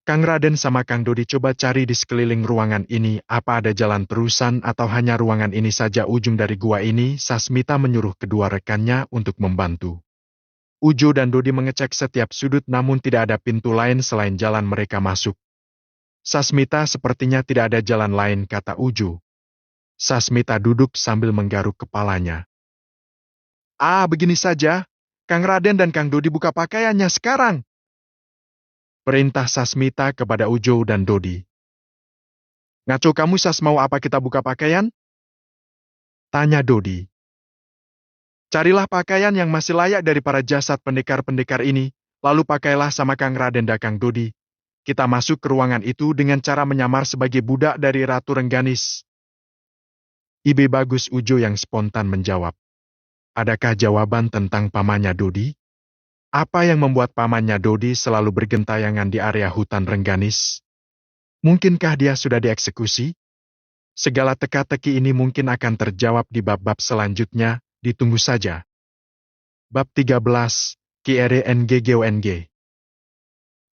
Kang Raden sama Kang Dodi coba cari di sekeliling ruangan ini, apa ada jalan terusan atau hanya ruangan ini saja ujung dari gua ini. Sasmita menyuruh kedua rekannya untuk membantu. Ujo dan Dodi mengecek setiap sudut namun tidak ada pintu lain selain jalan mereka masuk. Sasmita, sepertinya tidak ada jalan lain, kata Ujo. Sasmita duduk sambil menggaruk kepalanya. Begini saja, Kang Raden dan Kang Dodi buka pakaiannya sekarang. Perintah Sasmita kepada Ujo dan Dodi. Ngaco kamu Sas, mau apa kita buka pakaian? Tanya Dodi. Carilah pakaian yang masih layak dari para jasad pendekar-pendekar ini, lalu pakailah sama Kang Raden dan Kang Dodi. Kita masuk ke ruangan itu dengan cara menyamar sebagai budak dari Ratu Rengganis. Ide bagus, Ujo yang spontan menjawab. Adakah jawaban tentang pamannya Dodi? Apa yang membuat pamannya Dodi selalu bergentayangan di area hutan Rengganis? Mungkinkah dia sudah dieksekusi? Segala teka-teki ini mungkin akan terjawab di bab-bab selanjutnya, ditunggu saja. Bab 13, KRNGGONG.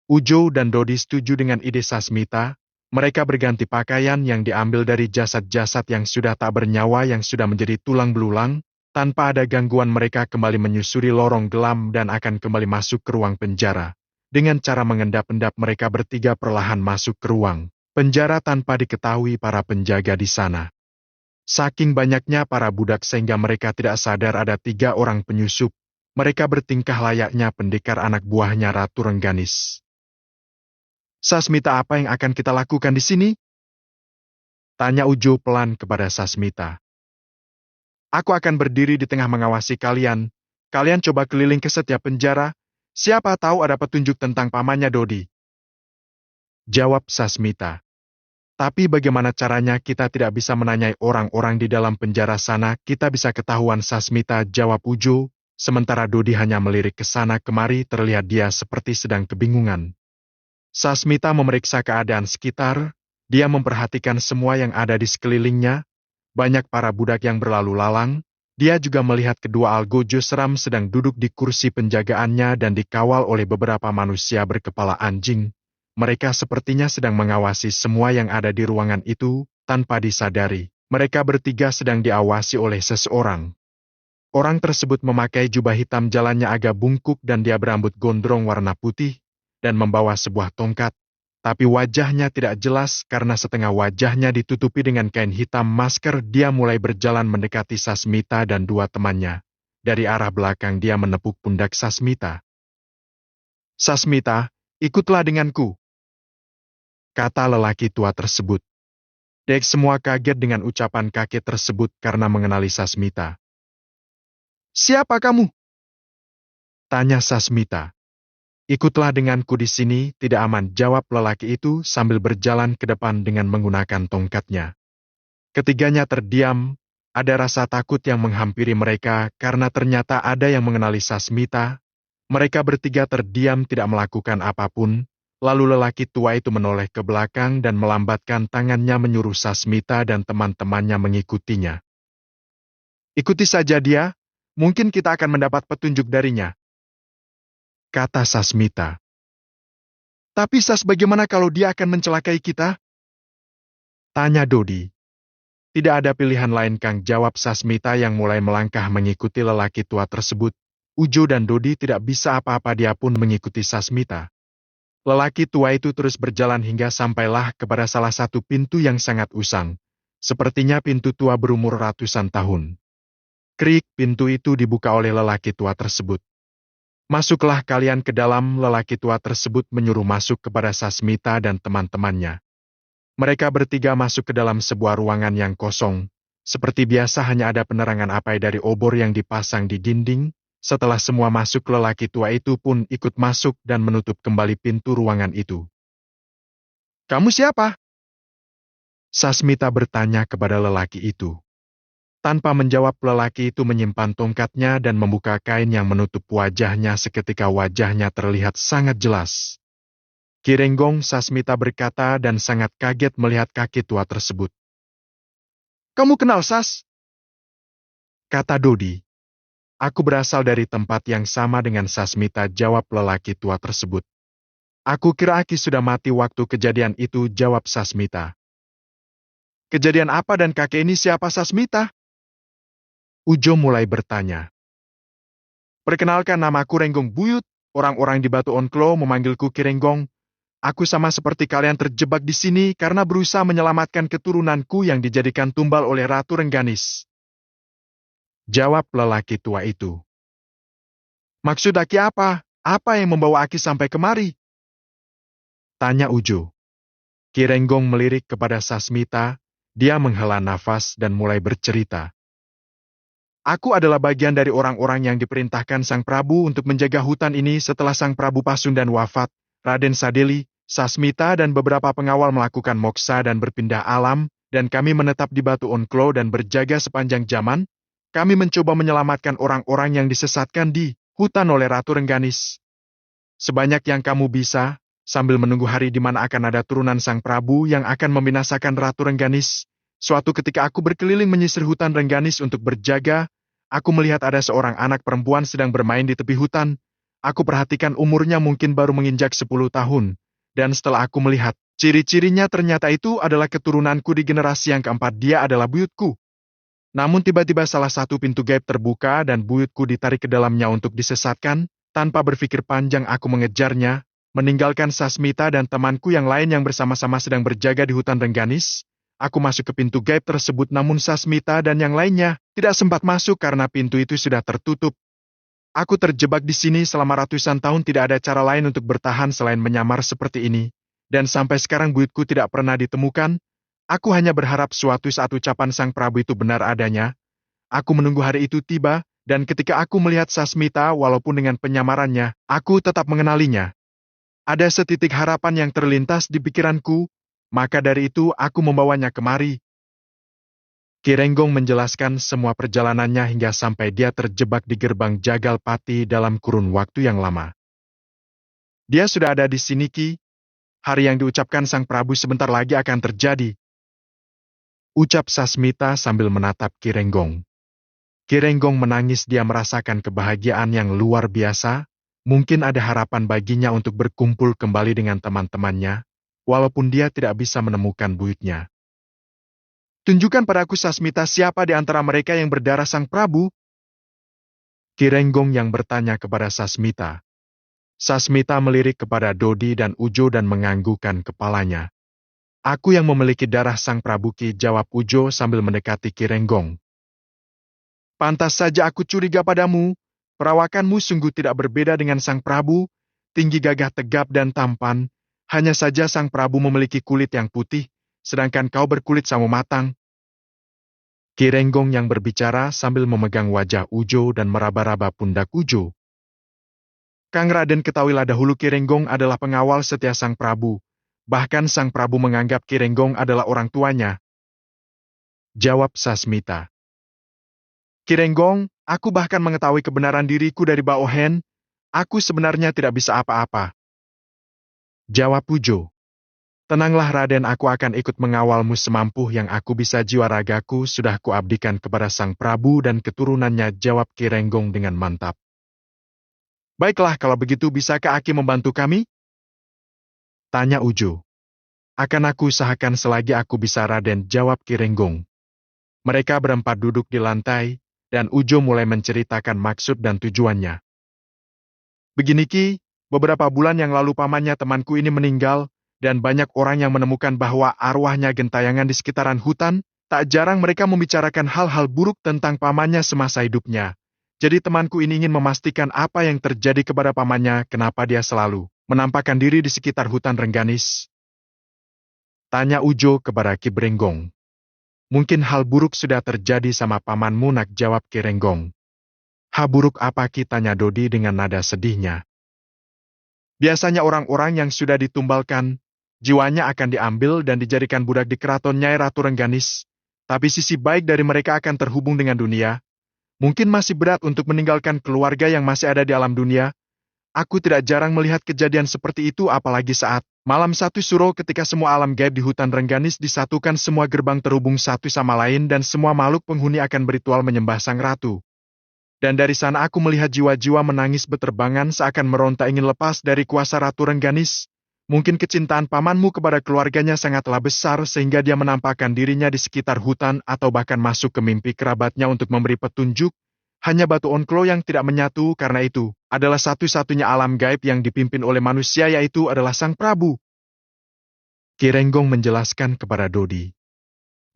Ujo dan Dodi setuju dengan ide Sasmita. Mereka berganti pakaian yang diambil dari jasad-jasad yang sudah tak bernyawa yang sudah menjadi tulang belulang. Tanpa ada gangguan mereka kembali menyusuri lorong gelap dan akan kembali masuk ke ruang penjara. Dengan cara mengendap-endap mereka bertiga perlahan masuk ke ruang penjara tanpa diketahui para penjaga di sana. Saking banyaknya para budak sehingga mereka tidak sadar ada 3 orang penyusup. Mereka bertingkah layaknya pendekar anak buahnya Ratu Rengganis. Sasmita, apa yang akan kita lakukan di sini? Tanya Ujo pelan kepada Sasmita. Aku akan berdiri di tengah mengawasi kalian. Kalian coba keliling ke setiap penjara. Siapa tahu ada petunjuk tentang pamannya Dodi. Jawab Sasmita. Tapi bagaimana caranya kita tidak bisa menanyai orang-orang di dalam penjara sana, kita bisa ketahuan Sasmita, jawab Ujo, sementara Dodi hanya melirik ke sana kemari terlihat dia seperti sedang kebingungan. Sasmita memeriksa keadaan sekitar, dia memperhatikan semua yang ada di sekelilingnya, banyak para budak yang berlalu lalang, dia juga melihat kedua algojo seram sedang duduk di kursi penjagaannya dan dikawal oleh beberapa manusia berkepala anjing. Mereka sepertinya sedang mengawasi semua yang ada di ruangan itu, tanpa disadari. Mereka bertiga sedang diawasi oleh seseorang. Orang tersebut memakai jubah hitam, jalannya agak bungkuk dan dia berambut gondrong warna putih, dan membawa sebuah tongkat. Tapi wajahnya tidak jelas karena setengah wajahnya ditutupi dengan kain hitam masker. Dia mulai berjalan mendekati Sasmita dan dua temannya. Dari arah belakang dia menepuk pundak Sasmita. "Sasmita, ikutlah denganku," kata lelaki tua tersebut. Dek semua kaget dengan ucapan kakek tersebut karena mengenali Sasmita. "Siapa kamu?" tanya Sasmita. "Ikutlah denganku di sini, tidak aman," jawab lelaki itu sambil berjalan ke depan dengan menggunakan tongkatnya. Ketiganya terdiam, ada rasa takut yang menghampiri mereka karena ternyata ada yang mengenali Sasmita. Mereka bertiga terdiam tidak melakukan apapun, lalu lelaki tua itu menoleh ke belakang dan melambatkan tangannya menyuruh Sasmita dan teman-temannya mengikutinya. "Ikuti saja dia, mungkin kita akan mendapat petunjuk darinya," kata Sasmita. "Tapi bagaimana kalau dia akan mencelakai kita?" tanya Dodi. "Tidak ada pilihan lain Kang," jawab Sasmita yang mulai melangkah mengikuti lelaki tua tersebut. Ujo dan Dodi tidak bisa apa-apa, dia pun mengikuti Sasmita. Lelaki tua itu terus berjalan hingga sampailah kepada salah satu pintu yang sangat usang. Sepertinya pintu tua berumur ratusan tahun. Krik, pintu itu dibuka oleh lelaki tua tersebut. "Masuklah kalian ke dalam," lelaki tua tersebut menyuruh masuk kepada Sasmita dan teman-temannya. Mereka bertiga masuk ke dalam sebuah ruangan yang kosong. Seperti biasa hanya ada penerangan apai dari obor yang dipasang di dinding. Setelah semua masuk, lelaki tua itu pun ikut masuk dan menutup kembali pintu ruangan itu. "Kamu siapa?" Sasmita bertanya kepada lelaki itu. Tanpa menjawab, lelaki itu menyimpan tongkatnya dan membuka kain yang menutup wajahnya. Seketika wajahnya terlihat sangat jelas. "Kirenggong," Sasmita berkata dan sangat kaget melihat kaki tua tersebut. "Kamu kenal Sas?" kata Dodi. "Aku berasal dari tempat yang sama dengan Sasmita," jawab lelaki tua tersebut. "Aku kira Aki sudah mati waktu kejadian itu," jawab Sasmita. "Kejadian apa dan kakek ini siapa Sasmita?" Ujo mulai bertanya. "Perkenalkan, namaku Renggong Buyut, orang-orang di Batu Onklo memanggilku Kirenggong. Aku sama seperti kalian terjebak di sini karena berusaha menyelamatkan keturunanku yang dijadikan tumbal oleh Ratu Rengganis," jawab lelaki tua itu. "Maksud Aki apa? Apa yang membawa Aki sampai kemari?" tanya Ujo. Kirenggong melirik kepada Sasmita, dia menghela nafas dan mulai bercerita. "Aku adalah bagian dari orang-orang yang diperintahkan Sang Prabu untuk menjaga hutan ini setelah Sang Prabu Pasundan wafat. Raden Sadeli, Sasmita dan beberapa pengawal melakukan moksa dan berpindah alam, dan kami menetap di Batu Onklo dan berjaga sepanjang zaman. Kami mencoba menyelamatkan orang-orang yang disesatkan di hutan oleh Ratu Rengganis. Sebanyak yang kamu bisa, sambil menunggu hari di mana akan ada turunan Sang Prabu yang akan membinasakan Ratu Rengganis. Suatu ketika aku berkeliling menyisir hutan Rengganis untuk berjaga, aku melihat ada seorang anak perempuan sedang bermain di tepi hutan. Aku perhatikan umurnya mungkin baru menginjak 10 tahun. Dan setelah aku melihat, ciri-cirinya ternyata itu adalah keturunanku di generasi yang keempat, dia adalah buyutku. Namun tiba-tiba salah satu pintu gaib terbuka dan buyutku ditarik ke dalamnya untuk disesatkan. Tanpa berpikir panjang aku mengejarnya, meninggalkan Sasmita dan temanku yang lain yang bersama-sama sedang berjaga di hutan Rengganis. Aku masuk ke pintu gaib tersebut, namun Sasmita dan yang lainnya tidak sempat masuk karena pintu itu sudah tertutup. Aku terjebak di sini selama ratusan tahun, tidak ada cara lain untuk bertahan selain menyamar seperti ini. Dan sampai sekarang buyutku tidak pernah ditemukan. Aku hanya berharap suatu saat ucapan Sang Prabu itu benar adanya. Aku menunggu hari itu tiba, dan ketika aku melihat Sasmita walaupun dengan penyamarannya, aku tetap mengenalinya. Ada setitik harapan yang terlintas di pikiranku, Maka dari itu aku membawanya kemari. Kirenggong menjelaskan semua perjalanannya hingga sampai dia terjebak di gerbang Jagal Pati dalam kurun waktu yang lama. Dia sudah ada di sini, Ki. Hari yang diucapkan Sang Prabu sebentar lagi akan terjadi. Ucap Sasmita sambil menatap Kirenggong. Kirenggong menangis, dia merasakan kebahagiaan yang luar biasa. Mungkin ada harapan baginya untuk berkumpul kembali dengan teman-temannya, walaupun dia tidak bisa menemukan buyutnya. Tunjukkan padaku, Sasmita, siapa di antara mereka yang berdarah Sang Prabu? Kirenggong yang bertanya kepada Sasmita. Sasmita melirik kepada Dodi dan Ujo dan menganggukkan kepalanya. Aku yang memiliki darah Sang Prabu, Ki, jawab Ujo sambil mendekati Kirenggong. Pantas saja aku curiga padamu. Perawakanmu sungguh tidak berbeda dengan Sang Prabu, tinggi, gagah, tegap dan tampan. Hanya saja Sang Prabu memiliki kulit yang putih, sedangkan kau berkulit sawo matang. Kirenggong yang berbicara sambil memegang wajah Ujo dan meraba-raba pundak Ujo. Kang Raden, ketahuilah dahulu Kirenggong adalah pengawal setia Sang Prabu. Bahkan Sang Prabu menganggap Kirenggong adalah orang tuanya. Jawab Sasmita. Kirenggong, aku bahkan mengetahui kebenaran diriku dari Baohen. Aku sebenarnya tidak bisa apa-apa. Jawab Ujo. Tenanglah Raden, aku akan ikut mengawalmu semampu yang aku bisa, jiwa ragaku sudah kuabdikan kepada Sang Prabu dan keturunannya, jawab Kirenggong dengan mantap. Baiklah kalau begitu, bisakah Aki membantu kami? Tanya Ujo. Akan aku usahakan selagi aku bisa, Raden, jawab Kirenggong. Mereka berempat duduk di lantai, dan Ujo mulai menceritakan maksud dan tujuannya. Begini, Ki, beberapa bulan yang lalu pamannya temanku ini meninggal, dan banyak orang yang menemukan bahwa arwahnya gentayangan di sekitaran hutan. Tak jarang mereka membicarakan hal-hal buruk tentang pamannya semasa hidupnya. Jadi temanku ini ingin memastikan apa yang terjadi kepada pamannya, kenapa dia selalu menampakkan diri di sekitar hutan Rengganis. Tanya Ujo kepada Ki Brenggong. Mungkin hal buruk sudah terjadi sama pamanmu, nak, jawab Ki Renggong. Hal buruk apa, Ki, tanya Dodi dengan nada sedihnya. Biasanya orang-orang yang sudah ditumbalkan, jiwanya akan diambil dan dijadikan budak di keraton Nyai Ratu Rengganis. Tapi sisi baik dari mereka akan terhubung dengan dunia. Mungkin masih berat untuk meninggalkan keluarga yang masih ada di alam dunia. Aku tidak jarang melihat kejadian seperti itu, apalagi saat malam satu suro ketika semua alam gaib di hutan Rengganis disatukan, semua gerbang terhubung satu sama lain dan semua makhluk penghuni akan beritual menyembah Sang Ratu. Dan dari sana aku melihat jiwa-jiwa menangis beterbangan seakan meronta ingin lepas dari kuasa Ratu Rengganis. Mungkin kecintaan pamanmu kepada keluarganya sangatlah besar sehingga dia menampakkan dirinya di sekitar hutan atau bahkan masuk ke mimpi kerabatnya untuk memberi petunjuk. Hanya batu onklo yang tidak menyatu, karena itu adalah satu-satunya alam gaib yang dipimpin oleh manusia, yaitu adalah Sang Prabu. Ki Renggong menjelaskan kepada Dodi.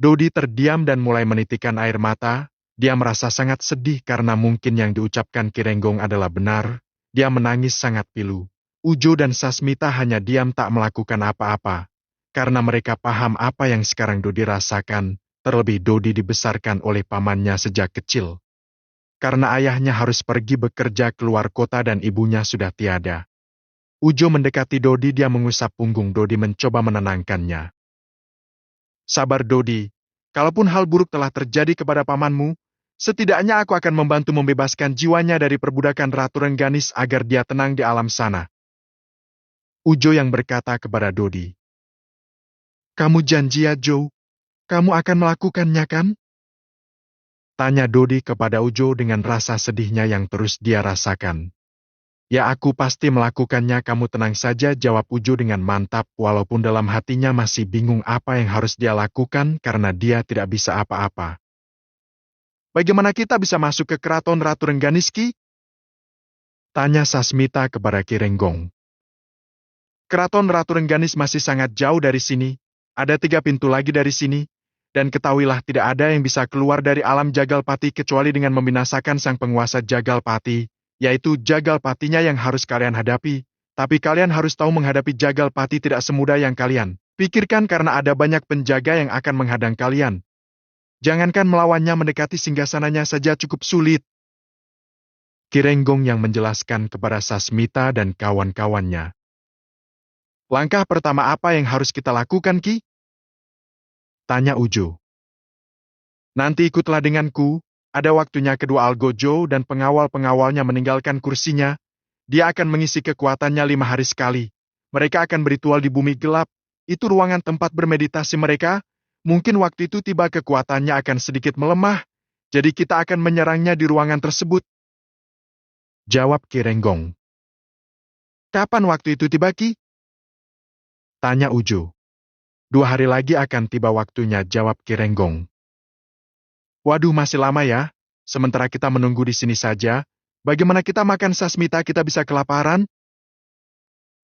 Dodi terdiam dan mulai menitikkan air mata. Dia merasa sangat sedih karena mungkin yang diucapkan Ki Renggong adalah benar. Dia menangis sangat pilu. Ujo dan Sasmita hanya diam tak melakukan apa-apa. Karena mereka paham apa yang sekarang Dodi rasakan, terlebih Dodi dibesarkan oleh pamannya sejak kecil. Karena ayahnya harus pergi bekerja keluar kota dan ibunya sudah tiada. Ujo mendekati Dodi, dia mengusap punggung Dodi mencoba menenangkannya. Sabar Dodi, kalaupun hal buruk telah terjadi kepada pamanmu, setidaknya aku akan membantu membebaskan jiwanya dari perbudakan Ratu Rengganis agar dia tenang di alam sana. Ujo yang berkata kepada Dodi. Kamu janji ya, Jo? Kamu akan melakukannya, kan? Tanya Dodi kepada Ujo dengan rasa sedihnya yang terus dia rasakan. Ya, aku pasti melakukannya, kamu tenang saja, jawab Ujo dengan mantap walaupun dalam hatinya masih bingung apa yang harus dia lakukan karena dia tidak bisa apa-apa. Bagaimana kita bisa masuk ke keraton Ratu Rengganis, Ki? Tanya Sasmita kepada Ki Renggong. Keraton Ratu Rengganis masih sangat jauh dari sini, ada 3 pintu lagi dari sini. Dan ketahuilah tidak ada yang bisa keluar dari alam Jagalpati kecuali dengan membinasakan sang penguasa Jagalpati, yaitu Jagalpatinya yang harus kalian hadapi. Tapi kalian harus tahu menghadapi Jagalpati tidak semudah yang kalian pikirkan karena ada banyak penjaga yang akan menghadang kalian. Jangankan melawannya, mendekati singgasananya saja cukup sulit. Ki Renggong yang menjelaskan kepada Sasmita dan kawan-kawannya. Langkah pertama apa yang harus kita lakukan, Ki? Tanya Ujo. Nanti ikutlah denganku, ada waktunya kedua Algojo dan pengawal-pengawalnya meninggalkan kursinya. Dia akan mengisi kekuatannya 5 hari sekali. Mereka akan beritual di bumi gelap. Itu ruangan tempat bermeditasi mereka. Mungkin waktu itu tiba kekuatannya akan sedikit melemah. Jadi kita akan menyerangnya di ruangan tersebut. Jawab Ki Renggong. Kapan waktu itu tiba, Ki? Tanya Ujo. 2 hari lagi akan tiba waktunya, jawab Ki Renggong. Waduh, masih lama ya. Sementara kita menunggu di sini saja, bagaimana kita makan Sasmita, kita bisa kelaparan?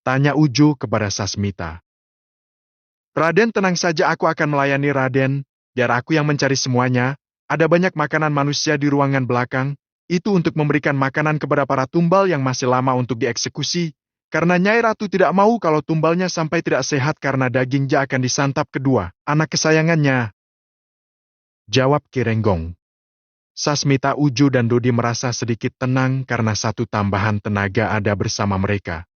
Tanya Ujo kepada Sasmita. Raden, tenang saja, aku akan melayani Raden. Biar aku yang mencari semuanya. Ada banyak makanan manusia di ruangan belakang. Itu untuk memberikan makanan kepada para tumbal yang masih lama untuk dieksekusi. Karena Nyai Ratu tidak mau kalau tumbalnya sampai tidak sehat karena dagingnya akan disantap kedua anak kesayangannya. Jawab Ki Renggong. Sasmita, Ujo dan Dodi merasa sedikit tenang karena satu tambahan tenaga ada bersama mereka.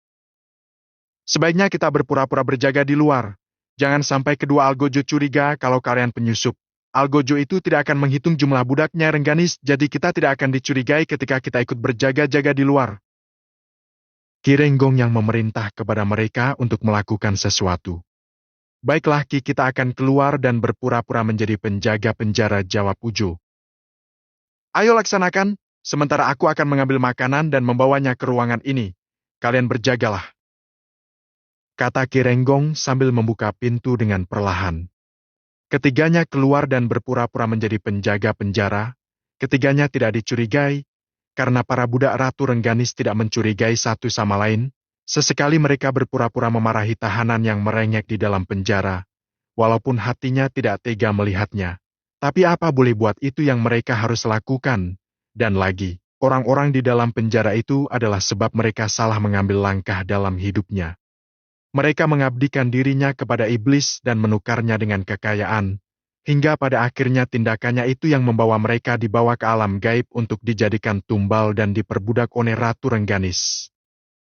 Sebaiknya kita berpura-pura berjaga di luar. Jangan sampai kedua Algojo curiga kalau kalian penyusup. Algojo itu tidak akan menghitung jumlah budaknya, Rengganis, jadi kita tidak akan dicurigai ketika kita ikut berjaga-jaga di luar. Ki Renggong yang memerintah kepada mereka untuk melakukan sesuatu. Baiklah, Ki, kita akan keluar dan berpura-pura menjadi penjaga penjara, jawab Ujo. Ayo laksanakan, sementara aku akan mengambil makanan dan membawanya ke ruangan ini. Kalian berjagalah. Kata Ki Renggong sambil membuka pintu dengan perlahan. Ketiganya keluar dan berpura-pura menjadi penjaga penjara. Ketiganya tidak dicurigai, karena para budak Ratu Rengganis tidak mencurigai satu sama lain. Sesekali mereka berpura-pura memarahi tahanan yang merengek di dalam penjara, walaupun hatinya tidak tega melihatnya. Tapi apa boleh buat, itu yang mereka harus lakukan. Dan lagi, orang-orang di dalam penjara itu adalah sebab mereka salah mengambil langkah dalam hidupnya. Mereka mengabdikan dirinya kepada iblis dan menukarnya dengan kekayaan, hingga pada akhirnya tindakannya itu yang membawa mereka dibawa ke alam gaib untuk dijadikan tumbal dan diperbudak oleh Ratu Rengganis.